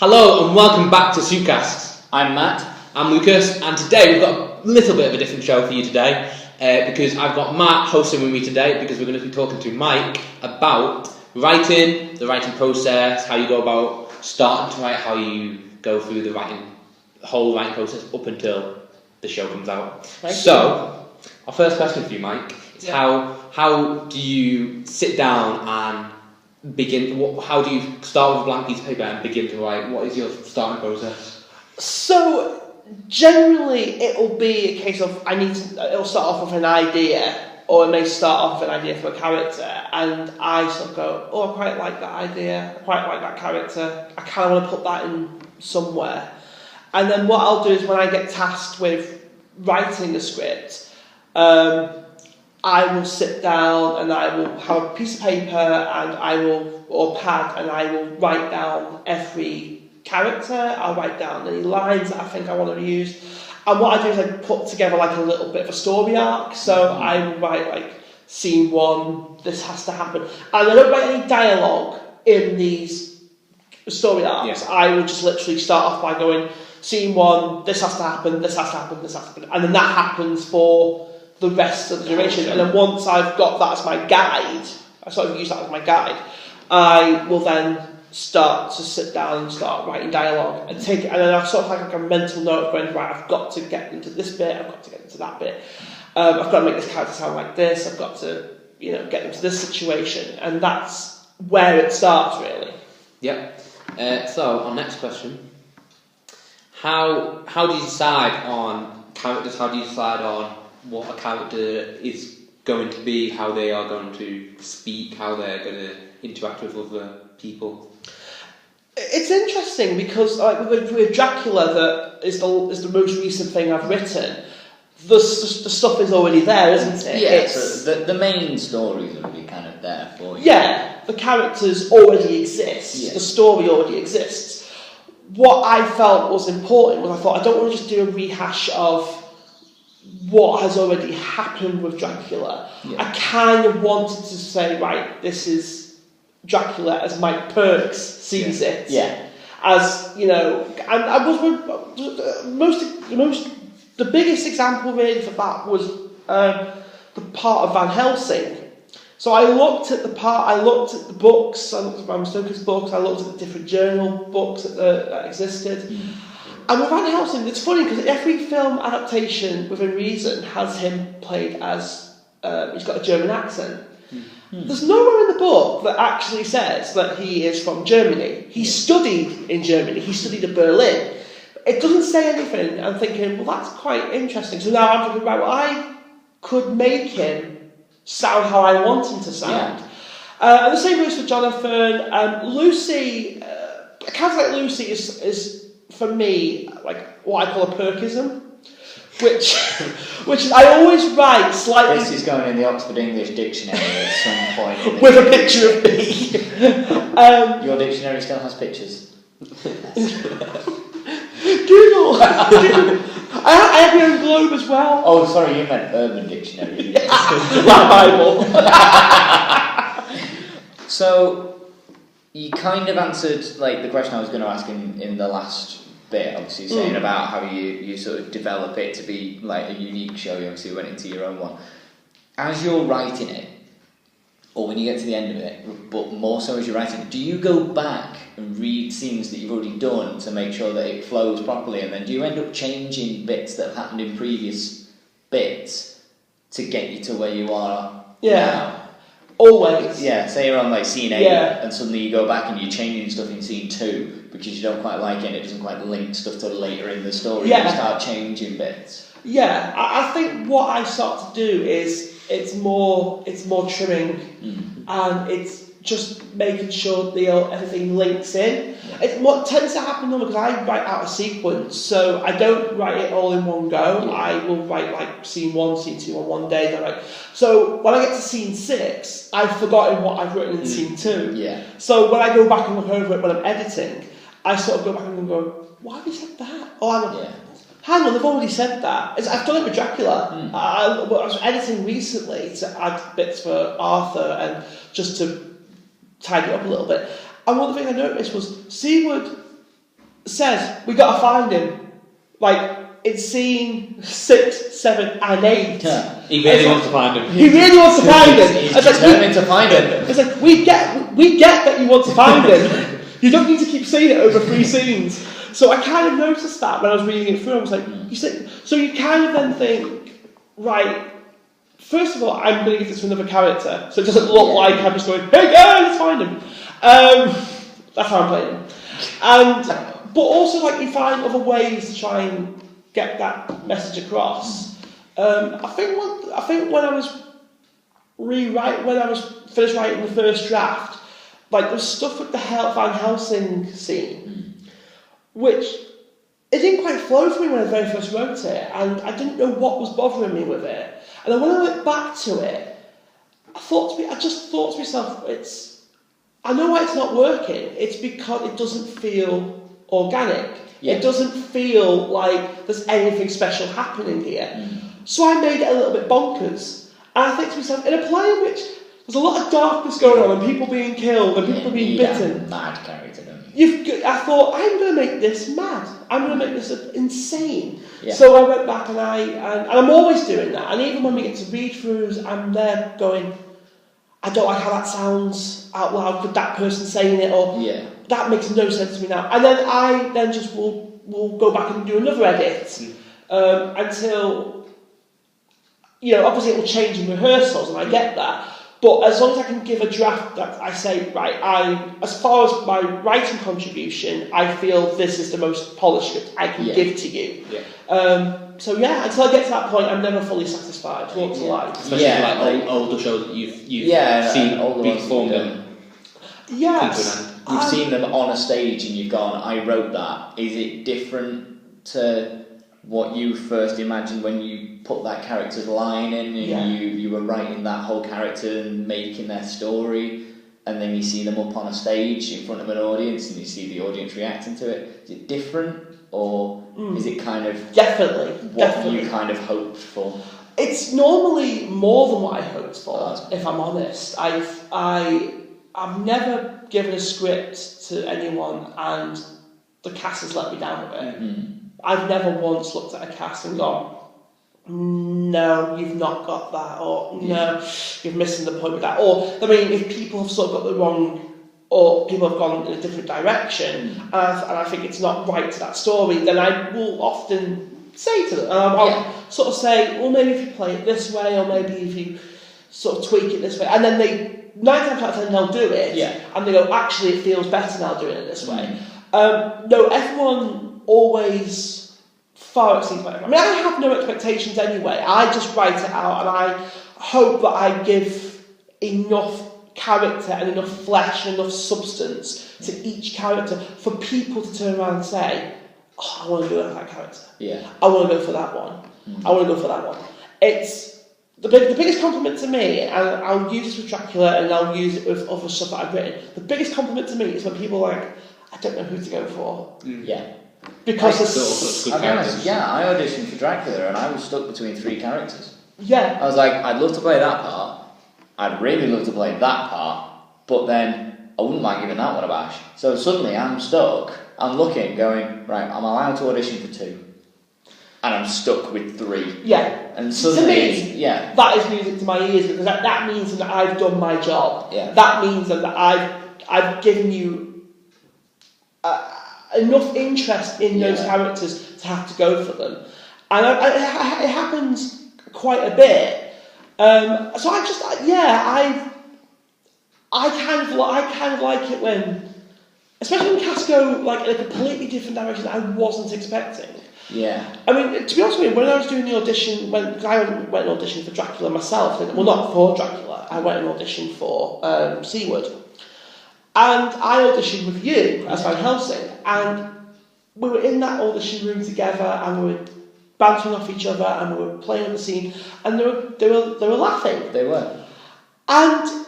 Hello and welcome back to Soupcast. I'm Matt. I'm Lucas, and today we've got a little bit of a different show for you today because I've got Matt hosting with me today because we're going to be talking to Mike about writing, the writing process, how you go about starting to write, how you go through the whole writing process up until the show comes out. So, our first question for you, Mike, is how do you sit down and begin? How do you start with a blank piece of paper and begin to write? What is your starting process? So generally, it'll be a case of it'll start off with an idea, or it may start off with an idea for a character, and I sort of go, "Oh, I quite like that idea. I quite like that character. I kind of want to put that in somewhere." And then what I'll do is when I get tasked with writing a script, I will sit down and I will have a piece of paper or pad, and I will write down every character. I'll write down any lines that I think I want to use. And what I do is I put together like a little bit of a story arc. So I will write like scene 1, this has to happen. And I don't write any dialogue in these story arcs. Yeah. I will just literally start off by going, scene 1, this has to happen, this has to happen, this has to happen. And then that happens for the rest of the duration. And then once I've got that as my guide, I sort of use that as my guide, I will then start to sit down and start writing dialogue and take it, and then I've sort of like a mental note of going, right, I've got to get into this bit, I've got to get into that bit, I've got to make this character sound like this, I've got to, get into this situation, and that's where it starts really. Yep. So our next question: How do you decide on characters? How do you decide on what a character is going to be? How they are going to speak? How they're going to interact with other people? It's interesting because with Dracula, that is the most recent thing I've written. The stuff is already there, isn't it? Yeah, so the main story is already kind of there for you. Yeah, the characters already exist. Yeah. The story already exists. What I felt was important was I thought I don't want to just do a rehash of what has already happened with Dracula. Yeah. I kind of wanted to say, right, this is Dracula as Mike Pirks sees it. Yeah. As, and I was the biggest example really for that was the part of Van Helsing. So I looked at the books, I looked at Bram Stoker's books, I looked at the different journal books that existed. And with Van Helsing, it's funny because every film adaptation within reason has him played as he's got a German accent. There's nowhere in the book that actually says that he is from Germany. He studied in Germany. He studied in Berlin. It doesn't say anything. I'm thinking, well, that's quite interesting. So now I'm thinking, right, well, I could make him sound how I want him to sound. Yeah. And the same goes for Jonathan. Lucy, a character like Lucy is for me like what I call a Perkism. Which I always write slightly. This is going in the Oxford English Dictionary at some point. With a picture of me. Your dictionary still has pictures. Google. I have my own globe as well. Oh, sorry, you meant Urban Dictionary. Like Bible. So, you kind of answered the question I was going to ask in the last bit, obviously saying about how you sort of develop it to be like a unique show. You obviously went into your own one. As you're writing it, or when you get to the end of it, but more so as you're writing it, do you go back and read scenes that you've already done to make sure that it flows properly, and then do you end up changing bits that have happened in previous bits to get you to where you are now? Always. Yeah, say you're on scene 8 and suddenly you go back and you're changing stuff in scene 2 because you don't quite like it and it doesn't quite link stuff to later in the story. You start changing bits. Yeah, I think what I start to do is it's more trimming and it's just making sure everything links in. Yeah. What tends to happen though, because I write out a sequence, so I don't write it all in one go. Yeah. I will write scene 1, scene 2 on one day. So when I get to scene 6, I've forgotten what I've written in scene 2. Yeah. So when I go back and look over it when I'm editing, I sort of go back and go, why have you said that? Hang on, they've already said that. I've done it with Dracula. I was editing recently to add bits for Arthur and just to tidy it up a little bit. And one of the things I noticed was Seward says, we got to find him. Like, it's scene 6, 7 and 8. Yeah. He really wants to find him. He really wants to find him. He's determined to find him. It's like, we get that you want to find him. You don't need to keep saying it over 3 scenes. So I kind of noticed that when I was reading it through. I was like, so you kind of then think, right, first of all, I'm going to give this to another character, so it doesn't look like I'm just going, hey guys, let's find him. That's how I'm playing him. But also, like, you find other ways to try and get that message across. I think when I was finished writing the first draft, like, there was stuff with the Van Helsing scene, which it didn't quite flow for me when I very first wrote it, and I didn't know what was bothering me with it. And then when I went back to it, I just thought to myself, I know why it's not working. It's because it doesn't feel organic. Yeah. It doesn't feel like there's anything special happening here. So I made it a little bit bonkers. And I think to myself, in a play in which there's a lot of darkness going on and people being killed and people being bitten. Mad character, don't you? I thought, I'm going to make this mad. I'm going to make this insane. Yeah. So I went back and I'm always doing that. And even when we get to read-throughs, I'm there going, I don't like how that sounds out loud. Could that person saying it? Or that makes no sense to me now. And then I just will go back and do another edit until, obviously it will change in rehearsals, and I get that. But as long as I can give a draft that I say, right, as far as my writing contribution, I feel this is the most polished script I can give to you. Yeah. Until I get to that point, I'm never fully satisfied. Walk to life. Especially like older shows that you've seen be performed. Yes. You've seen them on a stage and you've gone, I wrote that. Is it different to what you first imagined when you put that character's line in and you were writing that whole character and making their story, and then you see them up on a stage in front of an audience and you see the audience reacting to it? Is it different, or is it kind of definitely you kind of hoped for? It's normally more than what I hoped for, if I'm honest. I've never given a script to anyone and the cast has let me down with it. I've never once looked at a cast and gone, no, you've not got that, or no, you're missing the point with that. Or, if people have sort of got the wrong, or people have gone in a different direction, and I think it's not right to that story, then I will often say to them, and I'll sort of say, well, maybe if you play it this way, or maybe if you sort of tweak it this way, and then 9 times out of 10 they'll do it, and they go, actually it feels better now doing it this way. No, everyone always far exceeds my expectations. I have no expectations anyway. I just write it out and I hope that I give enough character and enough flesh and enough substance to each character for people to turn around and say, I want to do that character. I want to go for that one. I want to go for that one. It's the biggest compliment to me, and I'll use this with Dracula and I'll use it with other stuff that I've written. The biggest compliment to me is when people are like, I don't know who to go for. Because I'll be honest, I auditioned for Dracula and I was stuck between 3 characters. I was like, I'd love to play that part, I'd really love to play that part, but then I wouldn't mind giving that one a bash. So suddenly I'm stuck, I'm looking, going, right, I'm allowed to audition for 2. And I'm stuck with 3. And suddenly, to me, that is music to my ears, because that means that I've done my job. That means that I've given you enough interest in those characters to have to go for them, and it happens quite a bit. So I kind of like it when, especially when casts go like in a completely different direction that I wasn't expecting. To be honest with you, when I was doing the audition, because I went and auditioned for Dracula myself, well, not for Dracula, I went and auditioned for Seawood. And I auditioned with you as Van Helsing, and we were in that audition room together, and we were bouncing off each other, and we were playing on the scene, and they were laughing. They were. And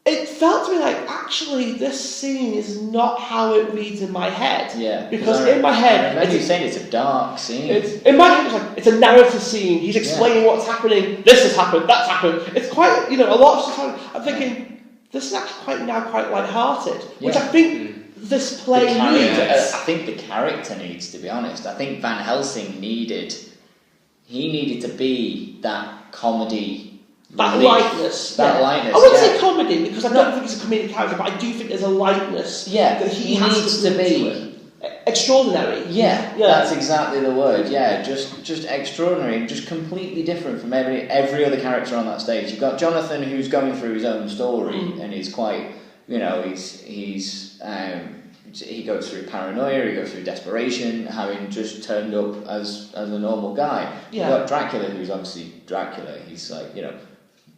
it felt to me like, actually, this scene is not how it reads in my head. Because in my head, I remember you saying it's a dark scene. In my head, it's a narrative scene. He's explaining what's happening. This has happened. That's happened. It's quite, a lot of stuff. I'm thinking, this is actually quite light-hearted, which I think this play I think the character needs, to be honest. I think Van Helsing needed to be that comedy. That lightness. Lightness. I wouldn't say comedy because I don't think he's a comedic character, but I do think there's a lightness that he has needs to be extraordinary. Yeah, that's exactly the word. Yeah, just extraordinary and just completely different from every other character on that stage. You've got Jonathan, who's going through his own story, and he's quite, he goes through paranoia, he goes through desperation, having just turned up as a normal guy. Yeah. You've got Dracula, who's obviously Dracula. He's like, a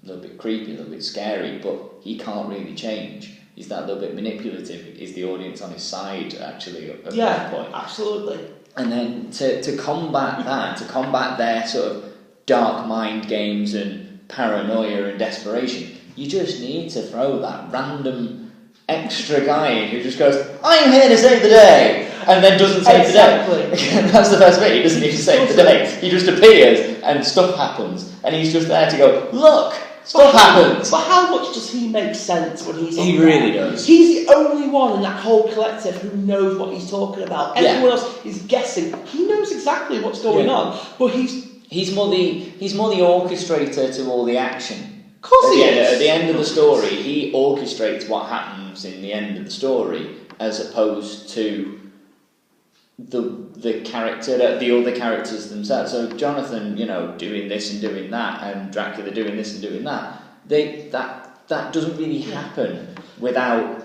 little bit creepy, a little bit scary, but he can't really change. He's that little bit manipulative. Is the audience on his side, actually, at that point? Absolutely. And then to combat that, to combat their sort of dark mind games and paranoia and desperation, you just need to throw that random extra guy in who just goes, I'm here to save the day, and then doesn't save the day. That's the first bit. He doesn't need to save the day. He just appears and stuff happens, and he's just there to go, look, stuff happens. But how much does he make sense when he's on He really does. He's the only one in that whole collective who knows what he's talking about. Everyone else is guessing. He knows exactly what's going on, but he's more the orchestrator to all the action. Of course he is. At the end of the story, he orchestrates what happens in the end of the story, as opposed to the character, the other characters themselves. So Jonathan, doing this and doing that, and Dracula doing this and doing that. That doesn't really happen without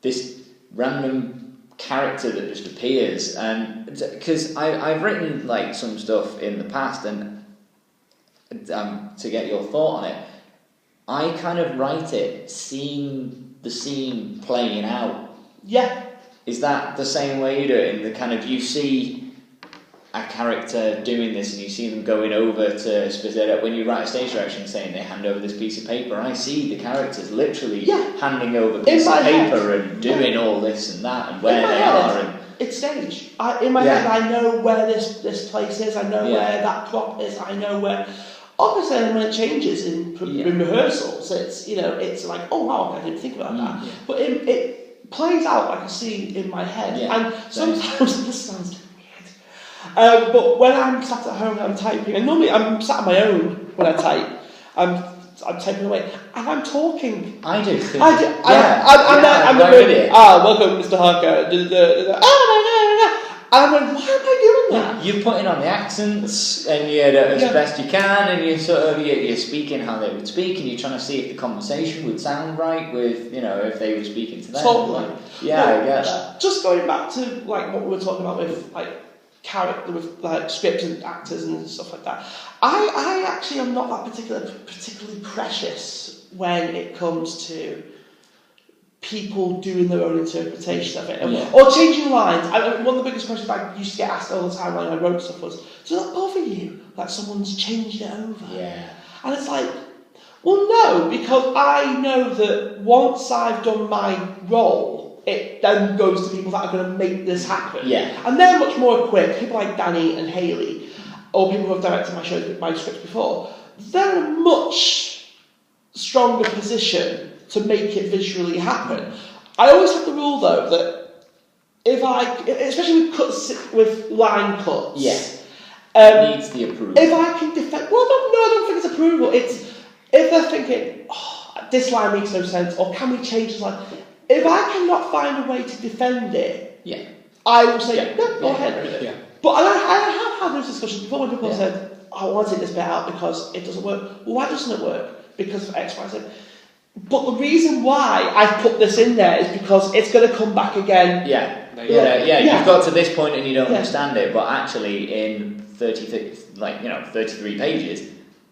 this random character that just appears. And because I've written like some stuff in the past, and to get your thought on it. I kind of write it seeing the scene playing out. Yeah. Is that the same way you do it? In the kind of, you see a character doing this and you see them going over to when you write a stage direction saying they hand over this piece of paper, I see the characters literally handing over pieces of paper and doing all this and that and where they are. And it's stage. In my head, I know where this place is. I know where that prop is. I know where. Obviously, when it changes in rehearsals, it's like, oh wow, I didn't think about that. Yeah. But it plays out like a scene in my head, and sometimes this sounds weird. But when I'm sat at home and I'm typing, and normally I'm sat on my own when I type, I'm typing away, and I'm talking. I do. I'm welcome, Mr. Harker. And I went, why am I doing that? You're putting on the accents, and as best you can, and you're speaking how they would speak, and you're trying to see if the conversation would sound right with, if they were speaking to them. Totally. I get that. Just going back to like what we were talking about with like character, with like scripts and actors and stuff like that. I actually am not that particularly precious when it comes to people doing their own interpretation of it, or changing lines. One of the biggest questions I used to get asked all the time when I wrote stuff was, does that bother you that someone's changed it over? Yeah. And it's like, well, no, because I know that once I've done my role, it then goes to people that are going to make this happen. Yeah. And they're much more equipped. People like Danny and Hayley, or people who have directed my scripts before, they're in a much stronger position to make it visually happen. I always have the rule though that especially with cuts, with line cuts, it needs the approval. If I can defend, I don't think it's approval. It's if they're thinking, this line makes no sense, or can we change this line? If I cannot find a way to defend it, I will say, go ahead. Yeah. But I have had those discussions before when people have said, I want to take this bit out because it doesn't work. Well, why doesn't it work? Because of X, Y, Z. But the reason why I've put this in there is because it's going to come back again. You've got to this point and you don't understand it, but actually in 33 pages,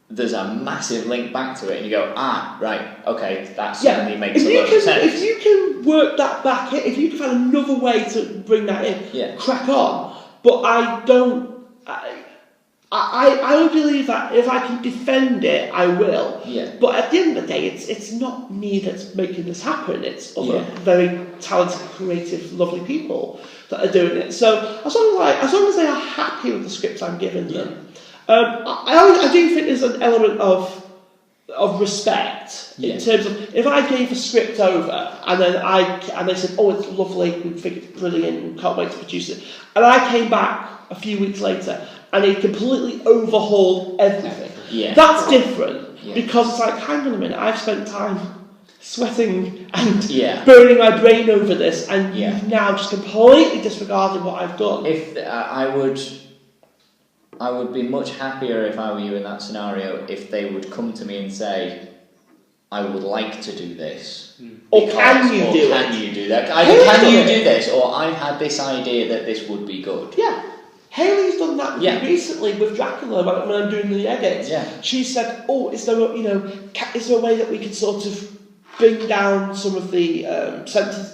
there's a massive link back to it, and you go, that certainly makes a lot of sense. If you can work that back in, if you can find another way to bring that in, crack on. But I don't. I would believe that if I can defend it, I will. Yeah. But at the end of the day, it's not me that's making this happen. It's other very talented, creative, lovely people that are doing it. So as long as they are happy with the scripts I'm giving them, I do think there's an element of of respect Yeah. in terms of if I gave a script over and then they said, oh, it's lovely, we think it's brilliant, we can't wait to produce it, and I came back a few weeks later and it completely overhauled everything. Yeah. That's different Yeah. because it's like, hang on a minute, I've spent time sweating and Yeah. burning my brain over this, and Yeah. you've now just completely disregarded what I've done. If I would be much happier if I were you in that scenario if they would come to me and say, I would like to do this. Or can you do that? Either Haley's can done you it. do this, or I've had this idea that this would be good. Yeah. Haley's done that with Yeah. me recently with Dracula when I'm doing the edits. Yeah. She said, "Oh, is there is there a way that we could sort of bring down some of the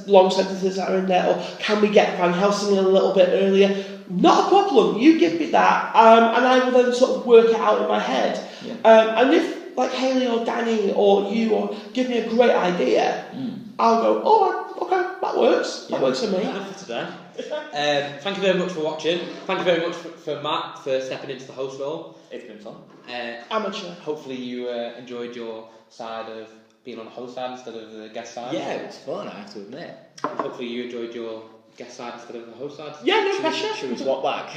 long sentences that are in there, or can we get Van Helsing in a little bit earlier?" Not a problem. You give me that, and I will then sort of work it out in my head. Yeah. And if like Haley or Danny or you or give me a great idea, I'll go, "Oh, okay, that works. That works for me." Enough for today. Thank you very much for watching. Thank you very much for Matt for stepping into the host role. It's been fun. Amateur. Hopefully you enjoyed your side of being on the host side instead of the guest side. Yeah, it was fun, I have to admit. And hopefully you enjoyed your guest side instead of the host side. Yeah, no pressure. Should we swap back?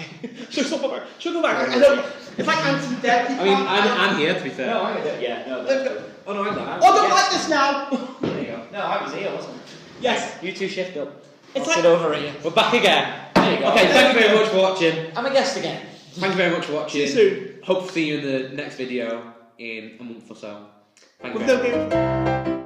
Should go back. I don't. It's like Anthony Dead. I mean, I'm here to be fair. No, I did. Yeah, no. Let's go. Oh no, I'm not. Oh, I don't like this now. There you go. No, I was here, wasn't I? Yes. You two shift up. It's I'll like- sit over here. We're back again. There you go. Okay, thank you very much for watching. I'm a guest again. Thank you very much for watching. See you soon. Hope to see you in the next video in a month or so. Thank you With very no much. game.